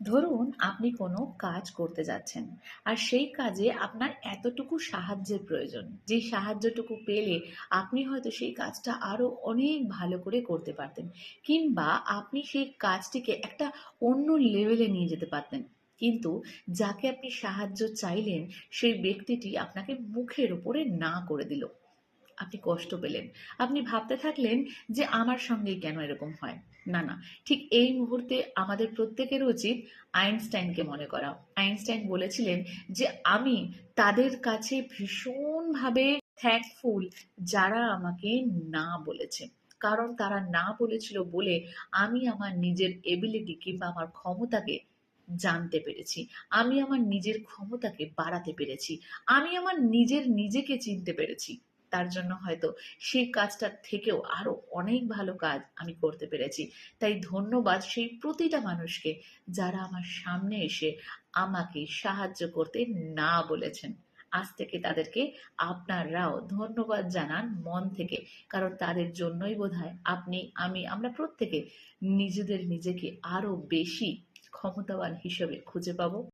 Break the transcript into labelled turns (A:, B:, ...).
A: ধরুন আপনি কোনো কাজ করতে যাচ্ছেন আর সেই কাজে আপনার এতটুকু সাহায্যের প্রয়োজন, যে সাহায্যটুকু পেলে আপনি হয়তো সেই কাজটা আরো অনেক ভালো করে করতে পারতেন, কিংবা আপনি সেই কাজটিকে একটা অন্য লেভেলে নিয়ে যেতে পারতেন। কিন্তু যাকে আপনি সাহায্য চাইলেন সেই ব্যক্তিটি আপনাকে মুখের উপরে না করে দিল। আপনি কষ্ট পেলেন। আপনি ভাবতে থাকলেন যে আমার সঙ্গেই কেন এরকম হয়? না, না। ঠিক এই মুহূর্তে আমাদের প্রত্যেকের উচিত আইনস্টাইনকে মনে করা। আইনস্টাইন বলেছিলেন যে আমি তাদের কাছে ভীষণভাবে থ্যাঙ্কফুল যারা আমাকে না বলেছে। কারণ তারা না বলেছিল বলে আমি আমার নিজের এবিলিটি কিংবা আমার ক্ষমতাকে জানতে পেরেছি। আমি আমার নিজের ক্ষমতাকে বাড়াতে পেরেছি। আমি আমার নিজেকে চিনতে পেরেছি। তার জন্য হয়তো সেই কাজটার থেকেও আরো অনেক ভালো কাজ আমি করতে পেরেছি। তাই ধন্যবাদ সেই প্রতিটা মানুষকে যারা আমার সামনে এসে আমাকে সাহায্য করতে না বলেছেন। আজ থেকে তাদেরকে আপনারাও ধন্যবাদ জানান মন থেকে। কারণ তাদের জন্যই বোধহয় আপনি, আমি, আমরা প্রত্যেকে নিজেকে আরো বেশি ক্ষমতাবান হিসেবে খুঁজে পাবো।